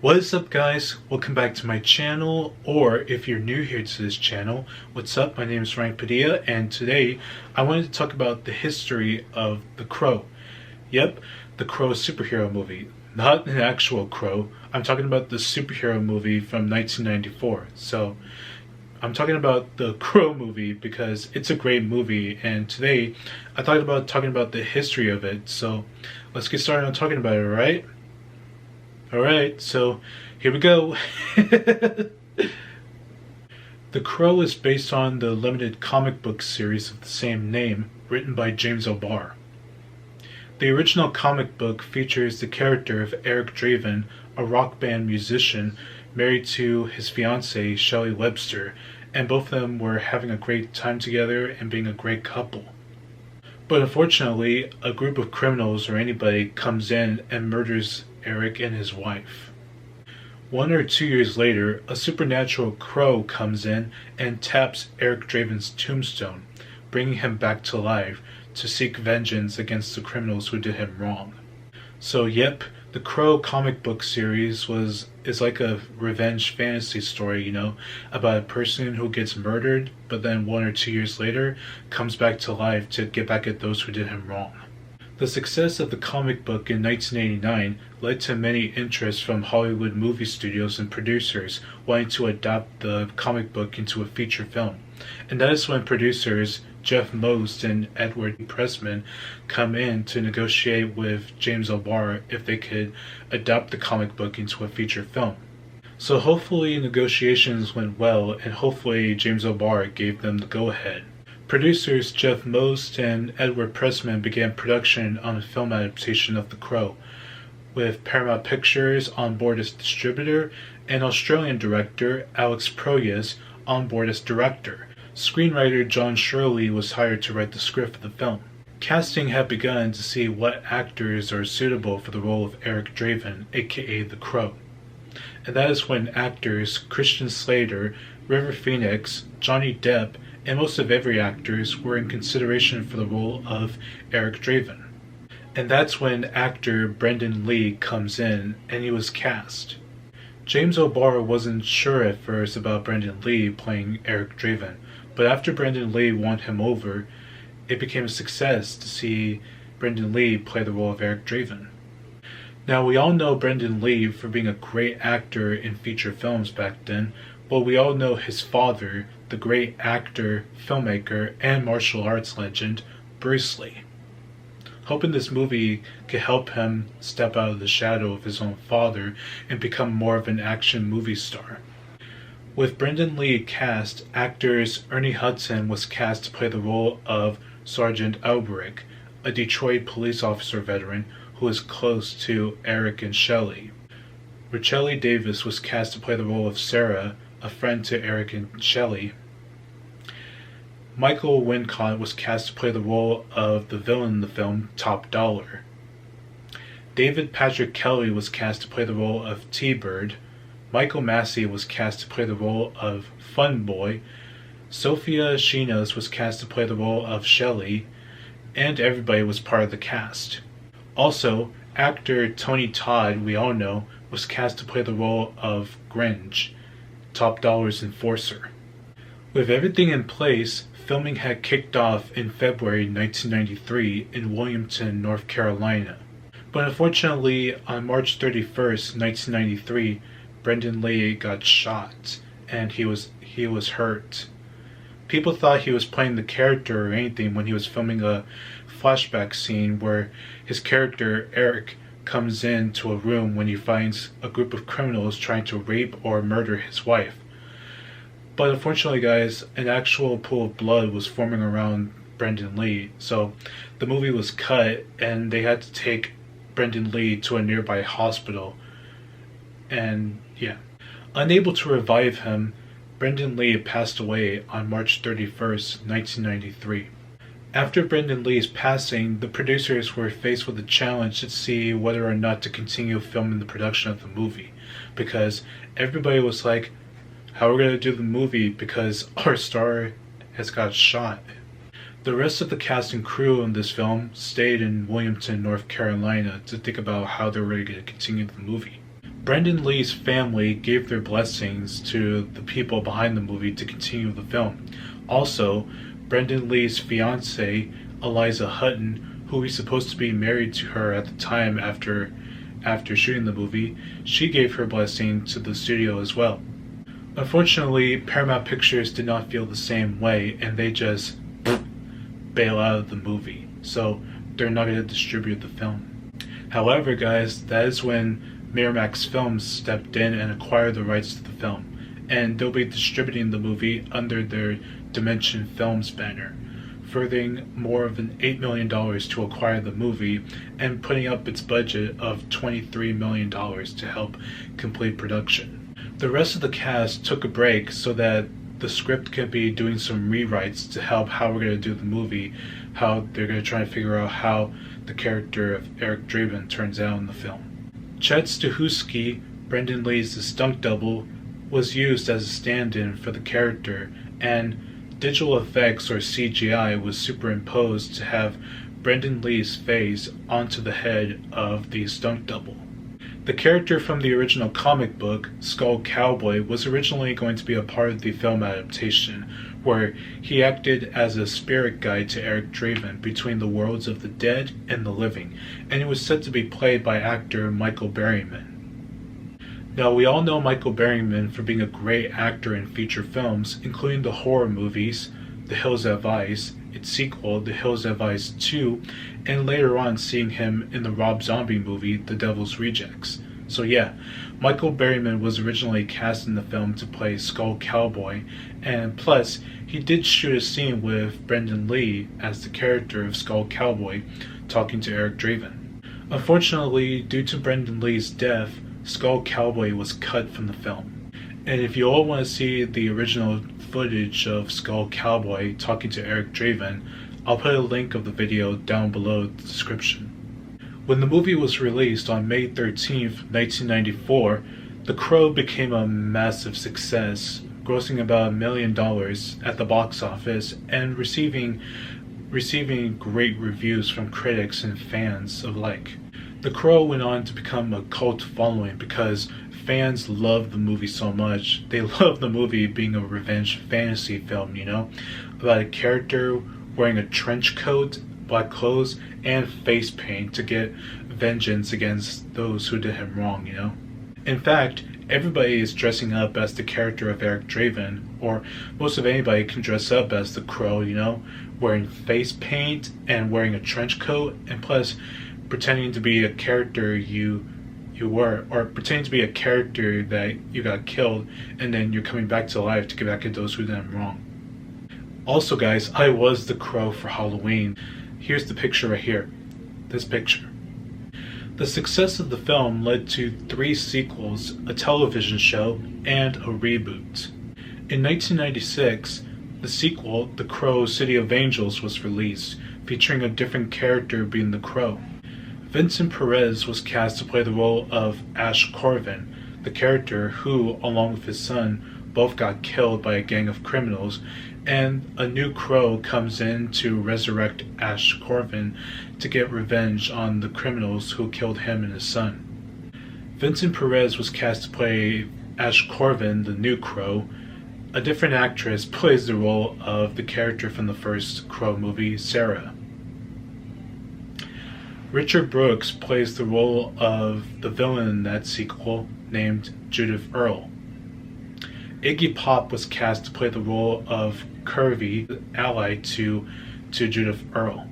What is up, guys? Welcome back to my channel, or if you're new here to this channel, what's up? My name is Ryan Padilla, and today I wanted to talk about the history of The Crow. Yep, The Crow superhero movie. Not an actual crow. I'm talking about the superhero movie from 1994. So, I'm talking about the Crow movie because it's a great movie, and today I thought about talking about the history of it. So, let's get started on talking about it, alright? Alright, so here we go. The Crow is based on the limited comic book series of the same name, written by James O'Barr. The original comic book features the character of Eric Draven, a rock band musician married to his fiancée, Shelley Webster, and both of them were having a great time together and being a great couple. But unfortunately, a group of criminals or anybody comes in and murders Eric and his wife. 1 or 2 years later, a supernatural crow comes in and taps Eric Draven's tombstone, bringing him back to life to seek vengeance against the criminals who did him wrong. So yep, the Crow comic book series is like a revenge fantasy story, about a person who gets murdered, but then 1 or 2 years later comes back to life to get back at those who did him wrong. The success of the comic book in 1989 led to many interests from Hollywood movie studios and producers wanting to adapt the comic book into a feature film. And that is when producers Jeff Most and Edward Pressman come in to negotiate with James O'Barr if they could adapt the comic book into a feature film. So hopefully negotiations went well, and hopefully James O'Barr gave them the go-ahead. Producers Jeff Most and Edward Pressman began production on a film adaptation of The Crow, with Paramount Pictures on board as distributor and Australian director Alex Proyas on board as director. Screenwriter John Shirley was hired to write the script for the film. Casting had begun to see what actors are suitable for the role of Eric Draven, aka The Crow. And that is when actors Christian Slater, River Phoenix, Johnny Depp, and most of every actors were in consideration for the role of Eric Draven. And that's when actor Brendan Lee comes in and he was cast. James O'Barr wasn't sure at first about Brendan Lee playing Eric Draven, but after Brendan Lee won him over, it became a success to see Brendan Lee play the role of Eric Draven. Now, we all know Brendan Lee for being a great actor in feature films back then, but we all know his father, the great actor, filmmaker, and martial arts legend, Bruce Lee. Hoping this movie could help him step out of the shadow of his own father and become more of an action movie star. With Brendan Lee cast, actors Ernie Hudson was cast to play the role of Sergeant Alberic, a Detroit police officer veteran who is close to Eric and Shelley. Rachelle Davis was cast to play the role of Sarah, a friend to Eric and Shelley. Michael Wincott was cast to play the role of the villain in the film, Top Dollar. David Patrick Kelly was cast to play the role of T-Bird. Michael Massey was cast to play the role of Fun Boy. Sophia Shinas was cast to play the role of Shelley, and everybody was part of the cast. Also, actor Tony Todd, we all know, was cast to play the role of Gringe, Top Dollar's enforcer. With everything in place, filming had kicked off in February 1993 in Wilmington, North Carolina. But unfortunately, on March 31st, 1993, Brendan Lee got shot, and he was hurt. People thought he was playing the character or anything when he was filming a flashback scene where his character, Eric, comes into a room when he finds a group of criminals trying to rape or murder his wife. But unfortunately, guys, an actual pool of blood was forming around Brendan Lee, so the movie was cut and they had to take Brendan Lee to a nearby hospital. And yeah, unable to revive him, Brendan Lee passed away on March 31st, 1993. After Brendan Lee's passing, the producers were faced with a challenge to see whether or not to continue filming the production of the movie, because everybody was like, how are we going to do the movie because our star has got shot? The rest of the cast and crew in this film stayed in Wilmington, North Carolina to think about how they were going to continue the movie. Brandon Lee's family gave their blessings to the people behind the movie to continue the film. Also, Brandon Lee's fiancée, Eliza Hutton, who was supposed to be married to her at the time after shooting the movie, she gave her blessing to the studio as well. Unfortunately, Paramount Pictures did not feel the same way, and they just bail out of the movie, so they're not going to distribute the film. However, guys, that is when Miramax Films stepped in and acquired the rights to the film, and they'll be distributing the movie under their Dimension Films banner, furthering more of an $8 million to acquire the movie and putting up its budget of $23 million to help complete production. The rest of the cast took a break so that the script could be doing some rewrites to help how we're going to do the movie, how they're going to try to figure out how the character of Eric Draven turns out in the film. Chet Stahelski, Brendan Lee's stunt double, was used as a stand-in for the character, and digital effects or CGI was superimposed to have Brendan Lee's face onto the head of the stunt double. The character from the original comic book, Skull Cowboy, was originally going to be a part of the film adaptation, where he acted as a spirit guide to Eric Draven between the worlds of the dead and the living, and he was said to be played by actor Michael Berryman. Now, we all know Michael Berryman for being a great actor in feature films, including the horror movies, The Hills Have Eyes, its sequel, The Hills Have Eyes 2, and later on seeing him in the Rob Zombie movie, The Devil's Rejects. So yeah, Michael Berryman was originally cast in the film to play Skull Cowboy, and plus, he did shoot a scene with Brendan Lee as the character of Skull Cowboy, talking to Eric Draven. Unfortunately, due to Brendan Lee's death, Skull Cowboy was cut from the film. And if you all want to see the original footage of Skull Cowboy talking to Eric Draven, I'll put a link of the video down below the description. When the movie was released on May 13th, 1994, The Crow became a massive success, grossing about $1 million at the box office and receiving great reviews from critics and fans alike. The Crow went on to become a cult following because fans loved the movie so much. They loved the movie being a revenge fantasy film, about a character wearing a trench coat, black clothes, and face paint to get vengeance against those who did him wrong, In fact, everybody is dressing up as the character of Eric Draven, or most of anybody can dress up as the Crow, wearing face paint and wearing a trench coat, and plus pretending to be a character you were, or pretending to be a character that you got killed, and then you're coming back to life to get back at those who did him wrong. Also, guys, I was the Crow for Halloween. Here's the picture right here. This picture. The success of the film led to 3 sequels, a television show, and a reboot. In 1996, the sequel, The Crow City of Angels, was released, featuring a different character being the Crow. Vincent Perez was cast to play the role of Ash Corvin, the character who, along with his son, both got killed by a gang of criminals, and a new Crow comes in to resurrect Ash Corvin to get revenge on the criminals who killed him and his son. Vincent Perez was cast to play Ash Corvin, the new Crow. A different actress plays the role of the character from the first Crow movie, Sarah. Richard Brooks plays the role of the villain in that sequel, named Judith Earle. Iggy Pop was cast to play the role of Curvy, ally to Judith Earle.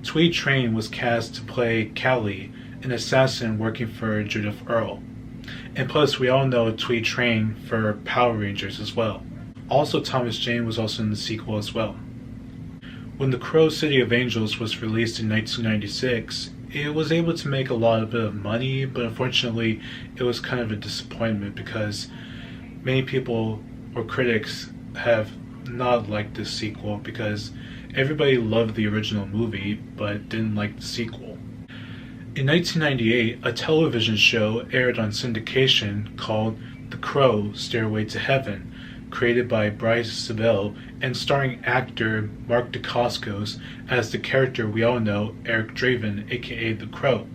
Tweed Train was cast to play Callie, an assassin working for Judith Earle. And plus, we all know Tweed Train for Power Rangers as well. Also, Thomas Jane was also in the sequel as well. When The Crow City of Angels was released in 1996, it was able to make a bit of money, but unfortunately, it was kind of a disappointment because many people or critics have not liked this sequel because everybody loved the original movie but didn't like the sequel. In 1998, a television show aired on syndication called The Crow Stairway to Heaven, created by Bryce Sibel and starring actor Mark Dacascos as the character we all know, Eric Draven, aka The Crow.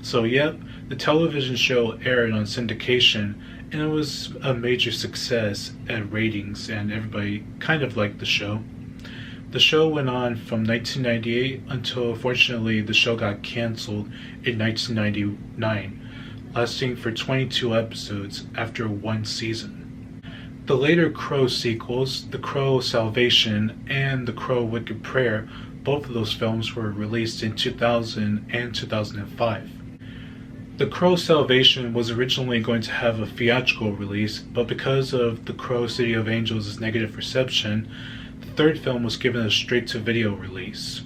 So yep, the television show aired on syndication, and it was a major success at ratings, and everybody kind of liked the show. The show went on from 1998 until, fortunately, the show got canceled in 1999, lasting for 22 episodes after one season. The later Crow sequels, The Crow Salvation and The Crow Wicked Prayer, both of those films were released in 2000 and 2005. The Crow Salvation was originally going to have a theatrical release, but because of The Crow City of Angels' negative reception, the third film was given a straight-to-video release.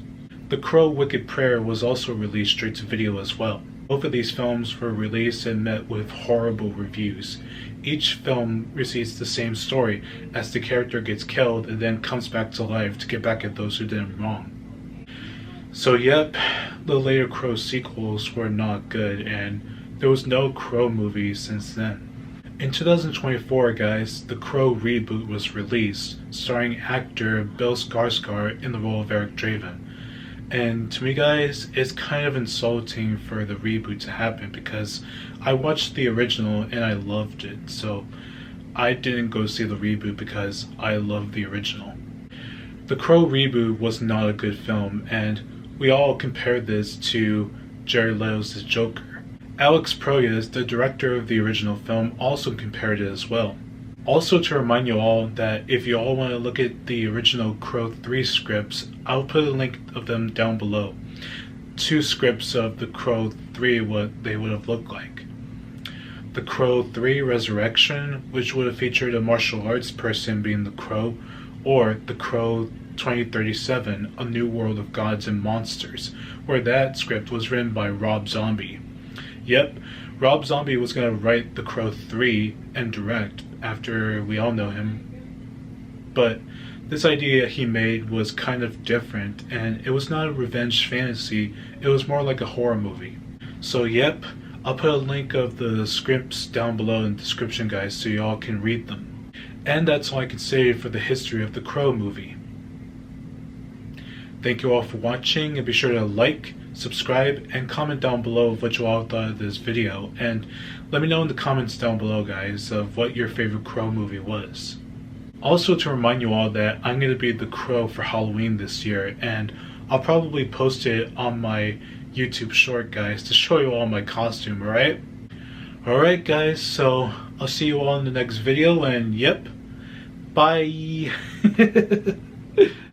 The Crow Wicked Prayer was also released straight-to-video as well. Both of these films were released and met with horrible reviews. Each film receives the same story, as the character gets killed and then comes back to life to get back at those who did him wrong. So yep, the later Crow sequels were not good, and there was no Crow movie since then. In 2024, guys, the Crow reboot was released, starring actor Bill Skarsgård in the role of Eric Draven. And to me, guys, it's kind of insulting for the reboot to happen because I watched the original and I loved it. So I didn't go see the reboot because I loved the original. The Crow reboot was not a good film, and we all compared this to Jared Leto's Joker. Alex Proyas, the director of the original film, also compared it as well. Also, to remind you all that if you all want to look at the original Crow 3 scripts, I'll put a link of them down below. 2 scripts of the Crow 3, what they would have looked like. The Crow 3 Resurrection, which would have featured a martial arts person being the Crow, or The Crow 2037, A New World of Gods and Monsters, where that script was written by Rob Zombie. Yep, Rob Zombie was going to write The Crow 3 and direct after we all know him. But this idea he made was kind of different, and it was not a revenge fantasy, it was more like a horror movie. So yep, I'll put a link of the scripts down below in the description, guys, so y'all can read them. And that's all I can say for the history of the Crow movie. Thank you all for watching, and be sure to like, subscribe, and comment down below of what you all thought of this video, and let me know in the comments down below, guys, of what your favorite Crow movie was. Also, to remind you all that I'm going to be the Crow for Halloween this year, and I'll probably post it on my YouTube short, guys, to show you all my costume, alright? Alright, guys, so I'll see you all in the next video, and yep, bye!